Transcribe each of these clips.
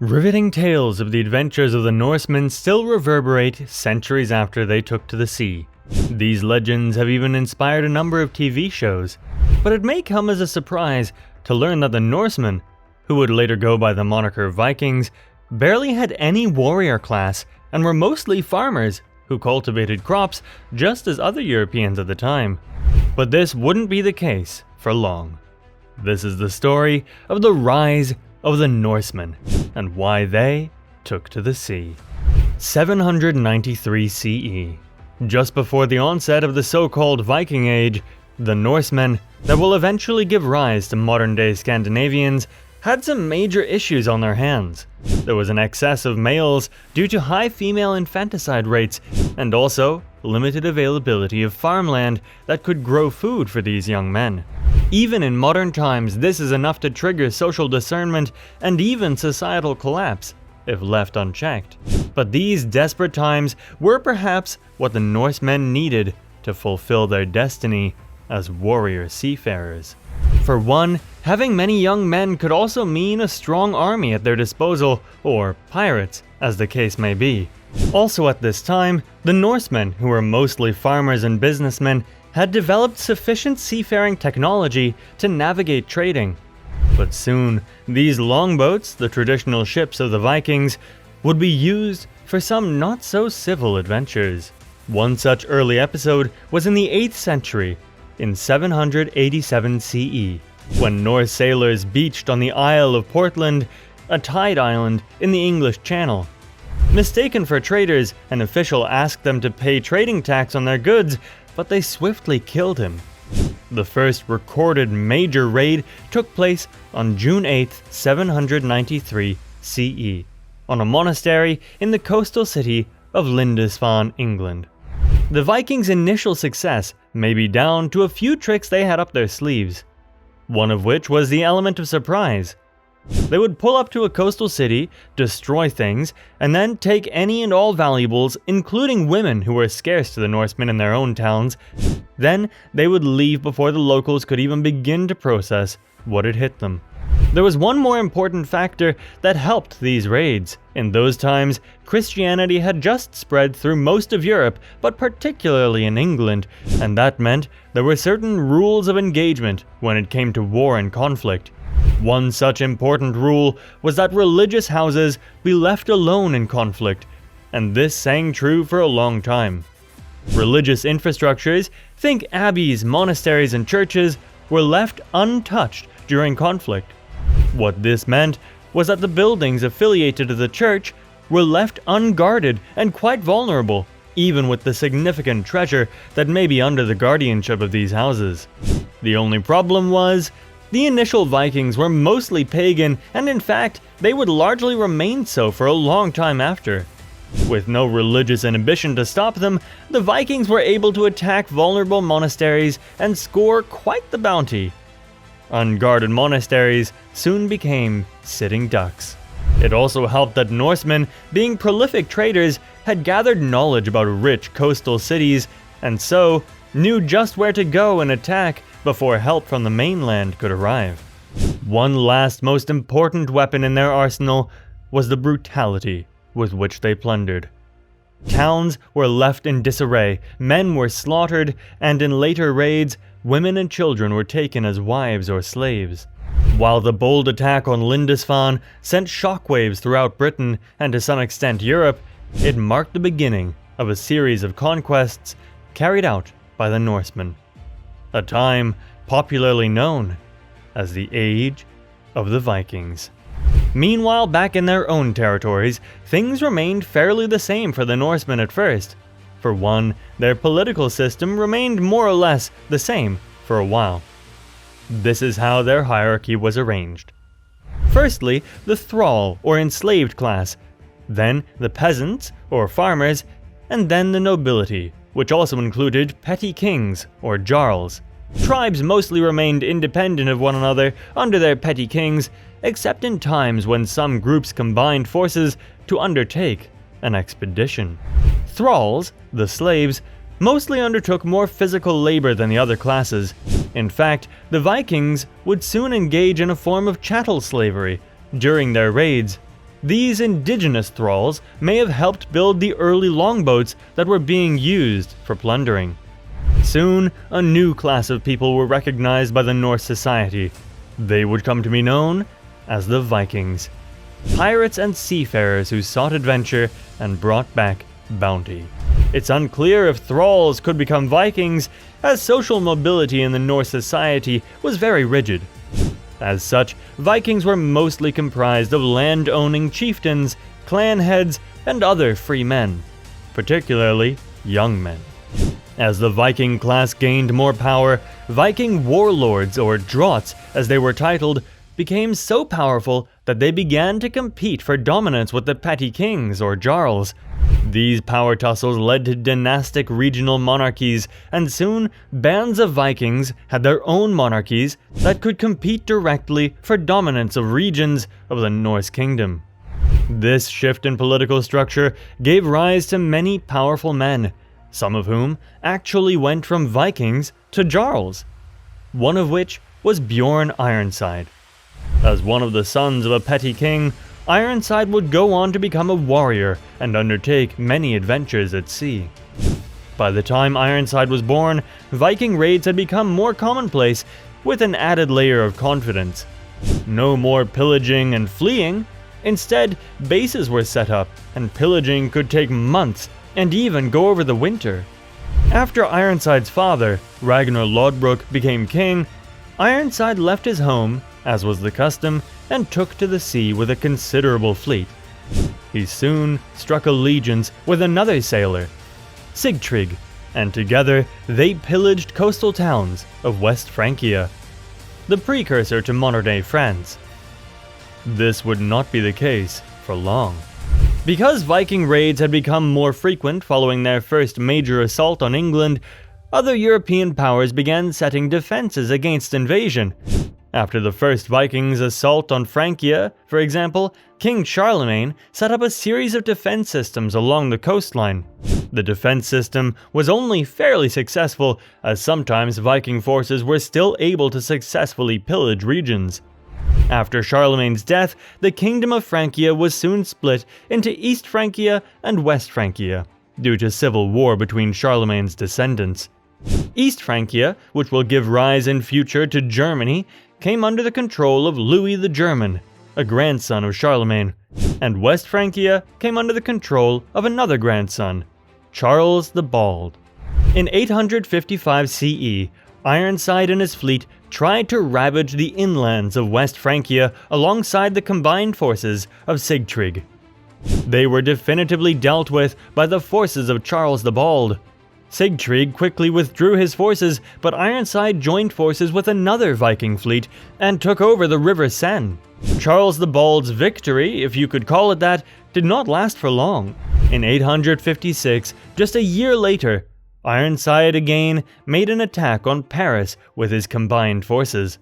Riveting tales of the adventures of the Norsemen still reverberate centuries after they took to the sea. These legends have even inspired a number of TV shows, but it may come as a surprise to learn that the Norsemen, who would later go by the moniker Vikings, barely had any warrior class and were mostly farmers who cultivated crops just as other Europeans at the time. But this wouldn't be the case for long. This is the story of the rise of the Norsemen and why they took to the sea. 793 CE. Just before the onset of the so-called Viking Age, the Norsemen, that will eventually give rise to modern-day Scandinavians, had some major issues on their hands. There was an excess of males due to high female infanticide rates, and also limited availability of farmland that could grow food for these young men. Even in modern times, this is enough to trigger social discernment and even societal collapse, if left unchecked. But these desperate times were perhaps what the Norsemen needed to fulfill their destiny as warrior seafarers. For one, having many young men could also mean a strong army at their disposal, or pirates, as the case may be. Also at this time, the Norsemen, who were mostly farmers and businessmen, had developed sufficient seafaring technology to navigate trading. But soon, these longboats, the traditional ships of the Vikings, would be used for some not-so-civil adventures. One such early episode was in the 8th century, in 787 CE, when Norse sailors beached on the Isle of Portland, a tide island in the English Channel. Mistaken for traders, an official asked them to pay trading tax on their goods, but they swiftly killed him. The first recorded major raid took place on June 8, 793 CE, on a monastery in the coastal city of Lindisfarne, England. The Vikings' initial success may be down to a few tricks they had up their sleeves, one of which was the element of surprise. They would pull up to a coastal city, destroy things, and then take any and all valuables, including women who were scarce to the Norsemen in their own towns. Then they would leave before the locals could even begin to process what had hit them. There was one more important factor that helped these raids. In those times, Christianity had just spread through most of Europe, but particularly in England, and that meant there were certain rules of engagement when it came to war and conflict. One such important rule was that religious houses be left alone in conflict, and this sang true for a long time. Religious infrastructures, think abbeys, monasteries, and churches, were left untouched during conflict. What this meant was that the buildings affiliated to the church were left unguarded and quite vulnerable, even with the significant treasure that may be under the guardianship of these houses. The only problem was, the initial Vikings were mostly pagan, and in fact, they would largely remain so for a long time after. With no religious inhibition to stop them, the Vikings were able to attack vulnerable monasteries and score quite the bounty. Unguarded monasteries soon became sitting ducks. It also helped that Norsemen, being prolific traders, had gathered knowledge about rich coastal cities, and so knew just where to go and attack before help from the mainland could arrive. One last most important weapon in their arsenal was the brutality with which they plundered. Towns were left in disarray, men were slaughtered, and in later raids, women and children were taken as wives or slaves. While the bold attack on Lindisfarne sent shockwaves throughout Britain and to some extent Europe, it marked the beginning of a series of conquests carried out by the Norsemen, a time popularly known as the Age of the Vikings. Meanwhile, back in their own territories, things remained fairly the same for the Norsemen at first. For one, their political system remained more or less the same for a while. This is how their hierarchy was arranged. Firstly, the thrall or enslaved class, then the peasants or farmers, and then the nobility, which also included petty kings or jarls. Tribes mostly remained independent of one another under their petty kings, except in times when some groups combined forces to undertake an expedition. Thralls, the slaves, mostly undertook more physical labor than the other classes. In fact, the Vikings would soon engage in a form of chattel slavery during their raids, These indigenous thralls may have helped build the early longboats that were being used for plundering. Soon, a new class of people were recognized by the Norse society. They would come to be known as the Vikings. Pirates and seafarers who sought adventure and brought back bounty. It's unclear if thralls could become Vikings, as social mobility in the Norse society was very rigid. As such, Vikings were mostly comprised of land-owning chieftains, clan heads, and other free men, particularly young men. As the Viking class gained more power, Viking warlords, or draughts as they were titled, became so powerful that they began to compete for dominance with the petty kings, or jarls. These power tussles led to dynastic regional monarchies, and soon bands of Vikings had their own monarchies that could compete directly for dominance of regions of the Norse kingdom. This shift in political structure gave rise to many powerful men, some of whom actually went from Vikings to jarls, one of which was Bjorn Ironside. As one of the sons of a petty king, Ironside would go on to become a warrior and undertake many adventures at sea. By the time Ironside was born, Viking raids had become more commonplace, with an added layer of confidence. No more pillaging and fleeing. Instead, bases were set up, and pillaging could take months and even go over the winter. After Ironside's father, Ragnar Lodbrok, became king, Ironside left his home, as was the custom, and took to the sea with a considerable fleet. He soon struck allegiance with another sailor, Sigtryg, and together they pillaged coastal towns of West Francia, the precursor to modern-day France. This would not be the case for long. Because Viking raids had become more frequent following their first major assault on England, other European powers began setting defenses against invasion. After the first Vikings' assault on Francia, for example, King Charlemagne set up a series of defense systems along the coastline. The defense system was only fairly successful, as sometimes Viking forces were still able to successfully pillage regions. After Charlemagne's death, the Kingdom of Francia was soon split into East Francia and West Francia, due to civil war between Charlemagne's descendants. East Francia, which will give rise in future to Germany, came under the control of Louis the German, a grandson of Charlemagne, and West Francia came under the control of another grandson, Charles the Bald. In 855 CE, Ironside and his fleet tried to ravage the inlands of West Francia alongside the combined forces of Sigtryg. They were definitively dealt with by the forces of Charles the Bald. Sigtryg quickly withdrew his forces, but Ironside joined forces with another Viking fleet and took over the River Seine. Charles the Bald's victory, if you could call it that, did not last for long. In 856, just a year later, Ironside again made an attack on Paris with his combined forces.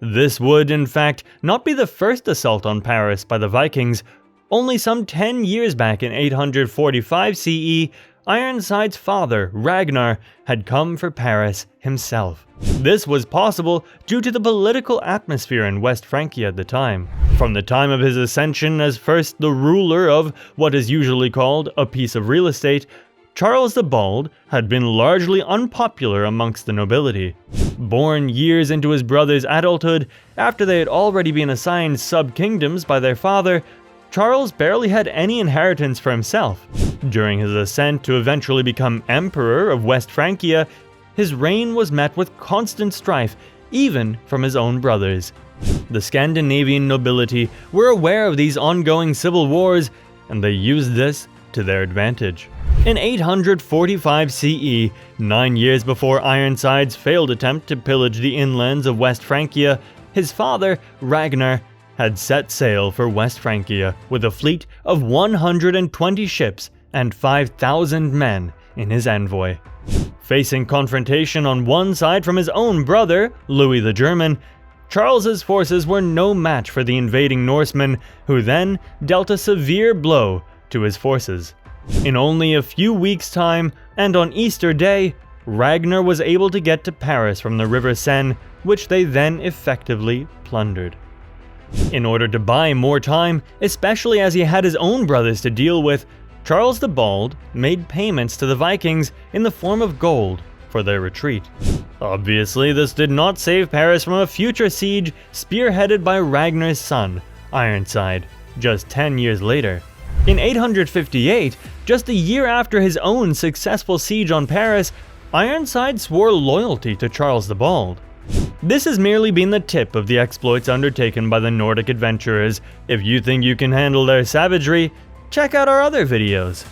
This would, in fact, not be the first assault on Paris by the Vikings. Only some 10 years back in 845 CE, Ironside's father, Ragnar, had come for Paris himself. This was possible due to the political atmosphere in West Francia at the time. From the time of his ascension as first the ruler of what is usually called a piece of real estate, Charles the Bald had been largely unpopular amongst the nobility. Born years into his brother's adulthood, after they had already been assigned sub-kingdoms by their father, Charles barely had any inheritance for himself. During his ascent to eventually become Emperor of West Francia, his reign was met with constant strife, even from his own brothers. The Scandinavian nobility were aware of these ongoing civil wars, and they used this to their advantage. In 845 CE, 9 years before Ironside's failed attempt to pillage the inlands of West Francia, his father, Ragnar, had set sail for West Francia with a fleet of 120 ships and 5,000 men in his envoy. Facing confrontation on one side from his own brother, Louis the German, Charles's forces were no match for the invading Norsemen, who then dealt a severe blow to his forces. In only a few weeks' time, and on Easter Day, Ragnar was able to get to Paris from the River Seine, which they then effectively plundered. In order to buy more time, especially as he had his own brothers to deal with, Charles the Bald made payments to the Vikings in the form of gold for their retreat. Obviously, this did not save Paris from a future siege spearheaded by Ragnar's son, Ironside, just 10 years later. In 858, just a year after his own successful siege on Paris, Ironside swore loyalty to Charles the Bald. This has merely been the tip of the exploits undertaken by the Nordic adventurers. If you think you can handle their savagery, check out our other videos.